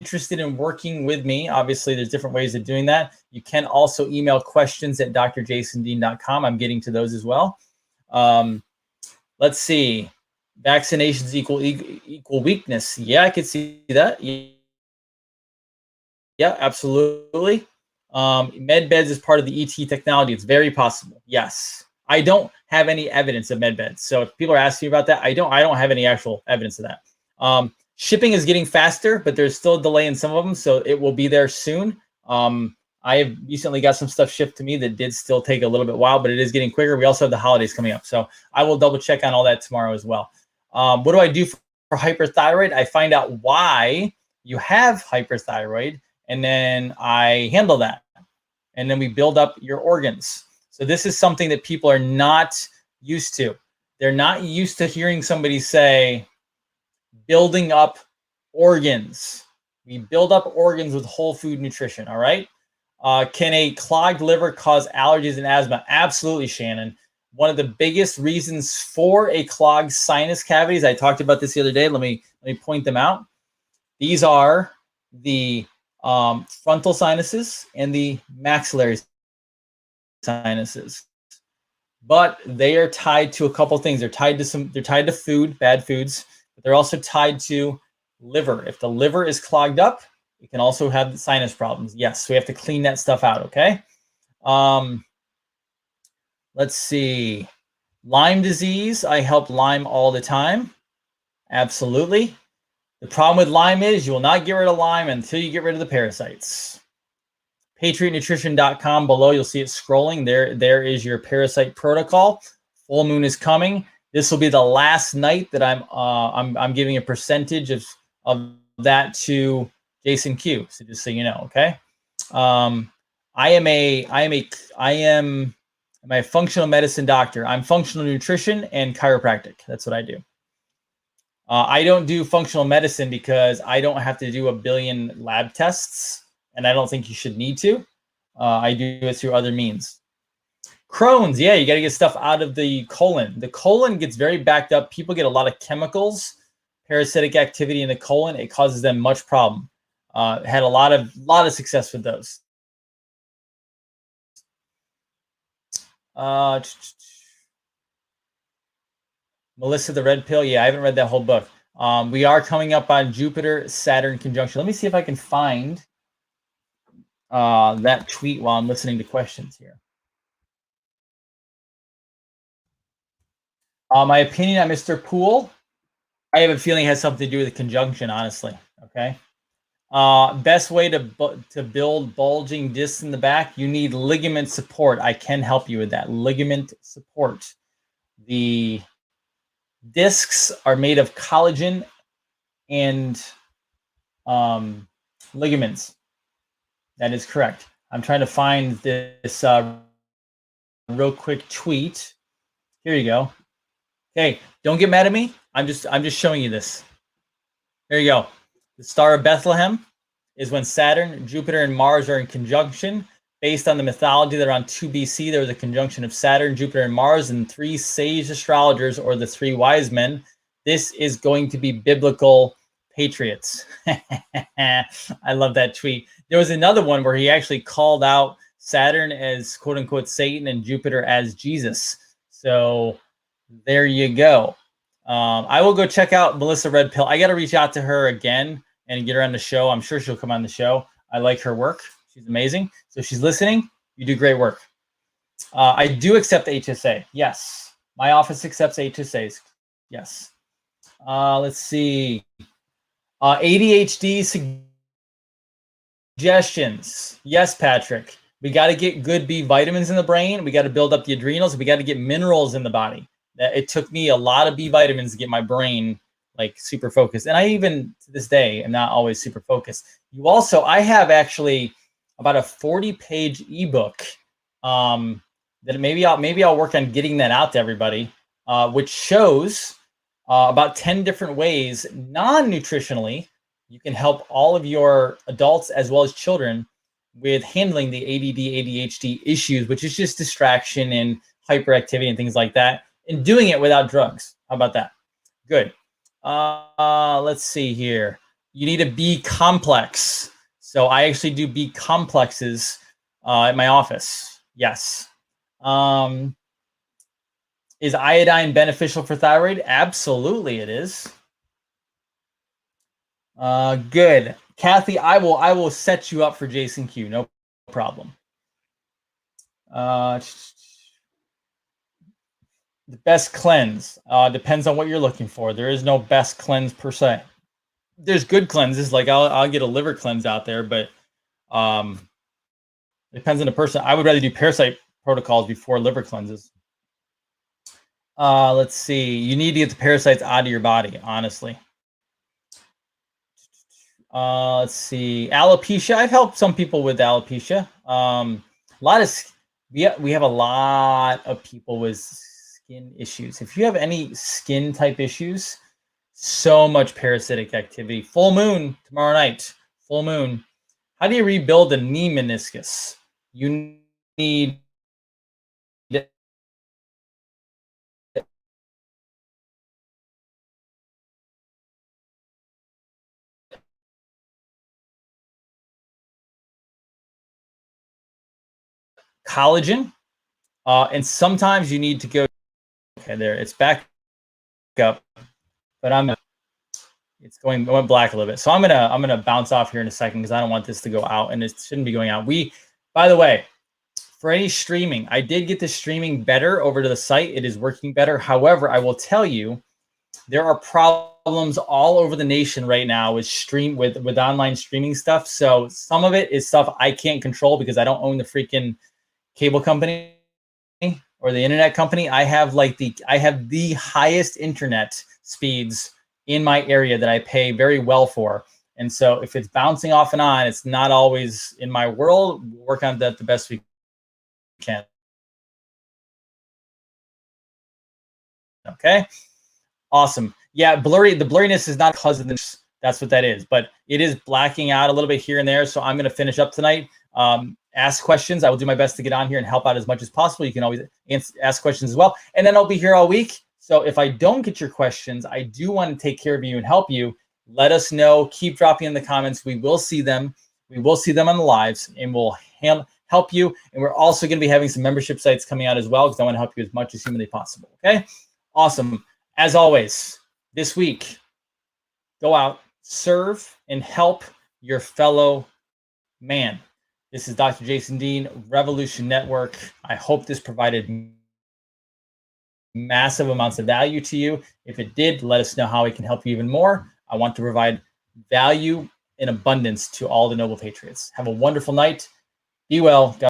interested in working with me, obviously there's different ways of doing that. You can also email questions at drjasondean.com. I'm getting to those as well. Let's see. Vaccinations equal weakness. Yeah, I could see that. Yeah, absolutely. Med beds is part of the ET technology. It's very possible. Yes. I don't have any evidence of med beds. So if people are asking about that, I don't have any actual evidence of that. Shipping is getting faster, but there's still a delay in some of them, so it will be there soon. I'm I have recently got some stuff shipped to me that did still take a little bit while, but it is getting quicker. We also have the holidays coming up, so I will double check on all that tomorrow as well. What do I do for hyperthyroid? I find out why you have hyperthyroid, and then I handle that. And then we build up your organs. So this is something that people are not used to. They're not used to hearing somebody say, building up organs. We build up organs with whole food nutrition, all right? Can a clogged liver cause allergies and asthma? Absolutely, Shannon. One of the biggest reasons for a clogged sinus cavities, I talked about this the other day. Let me point them out. These are the frontal sinuses and the maxillary sinuses, but they are tied to a couple things. They're tied to food, bad foods, but they're also tied to liver. If the liver is clogged up, it can also have sinus problems. Yes, so we have to clean that stuff out. Okay. Let's see. Lyme disease. I help Lyme all the time. Absolutely. The problem with Lyme is you will not get rid of Lyme until you get rid of the parasites. PatriotNutrition.com below, you'll see it scrolling. There is your parasite protocol. Full moon is coming. This will be the last night that I'm giving a percentage of that to Jason Q. So just so you know, okay. I am a functional medicine doctor. I'm functional nutrition and chiropractic. That's what I do. I don't do functional medicine because I don't have to do a billion lab tests, and I don't think you should need to. I do it through other means. Crohn's, yeah, you got to get stuff out of the colon. The colon gets very backed up. People get a lot of chemicals, parasitic activity in the colon. It causes them much problem. Had a lot of success with those. Melissa, the Red Pill. Yeah, I haven't read that whole book. We are coming up on Jupiter-Saturn conjunction. Let me see if I can find that tweet while I'm listening to questions here. My opinion on Mr. Poole, I have a feeling it has something to do with the conjunction, honestly. Okay. Best way to build bulging discs in the back, you need ligament support. I can help you with that. Ligament support. The discs are made of collagen and ligaments. That is correct. I'm trying to find this real quick tweet. Here you go. Okay, don't get mad at me. I'm just showing you this. There you go. The Star of Bethlehem is when Saturn, Jupiter, and Mars are in conjunction. Based on the mythology that around 2 BC, there was a conjunction of Saturn, Jupiter, and Mars, and 3 sage astrologers, or the 3 wise men. This is going to be biblical patriots. I love that tweet. There was another one where he actually called out Saturn as quote unquote Satan and Jupiter as Jesus. So there you go. I will go check out Melissa Red Pill. I got to reach out to her again and get her on the show. I'm sure she'll come on the show. I like her work. She's amazing. So if she's listening, you do great work. I do accept HSA. Yes. My office accepts HSAs. Yes. Let's see. ADHD suggestions. Yes, Patrick. We got to get good B vitamins in the brain. We got to build up the adrenals. We got to get minerals in the body. It took me a lot of B vitamins to get my brain like super focused. And I even to this day am not always super focused. I have actually about a 40-page ebook that maybe I'll work on getting that out to everybody, which shows about 10 different ways non-nutritionally you can help all of your adults as well as children with handling the ADD, ADHD issues, which is just distraction and hyperactivity and things like that, and doing it without drugs. How about that? Good. Let's see here. You need a B complex. So I actually do B complexes at my office. Yes. Is iodine beneficial for thyroid? Absolutely, it is. Good. Kathy, I will set you up for Jason Q. No problem. The best cleanse depends on what you're looking for. There is no best cleanse per se. There's good cleanses, like I'll get a liver cleanse out there, but Depends on the person. I would rather do parasite protocols before liver cleanses. Let's see. You need to get the parasites out of your body, honestly. Let's see. Alopecia. I've helped some people with alopecia. A lot of we have a lot of people with skin issues. If you have any skin type issues, so much parasitic activity. Full moon tomorrow night. Full moon. How do you rebuild a knee meniscus? You need collagen, and sometimes you need to go. Okay, there it's back up, but it went black a little bit. So I'm gonna bounce off here in a second because I don't want this to go out, and it shouldn't be going out. By the way, for any streaming, I did get the streaming better over to the site. It is working better. However, I will tell you, there are problems all over the nation right now with online streaming stuff. So some of it is stuff I can't control because I don't own the freaking cable company or the internet company. I have the highest internet speeds in my area that I pay very well for. And so if it's bouncing off and on, it's not always in my world. We'll work on that the best we can. Okay. Awesome. Yeah, the blurriness is not because of this. That's what that is. But it is blacking out a little bit here and there. So I'm going to finish up tonight. Ask questions. I will do my best to get on here and help out as much as possible. You can always ask questions as well. And then I'll be here all week. So if I don't get your questions, I do want to take care of you and help you. Let us know. Keep dropping in the comments. We will see them. We will see them on the lives, and we'll help you. And we're also going to be having some membership sites coming out as well because I want to help you as much as humanly possible. Okay? Awesome. As always, this week, go out, serve, and help your fellow man. This is Dr. Jason Dean, Revolution Network. I hope this provided massive amounts of value to you. If it did, let us know how we can help you even more. I want to provide value in abundance to all the noble patriots. Have a wonderful night. Be well. God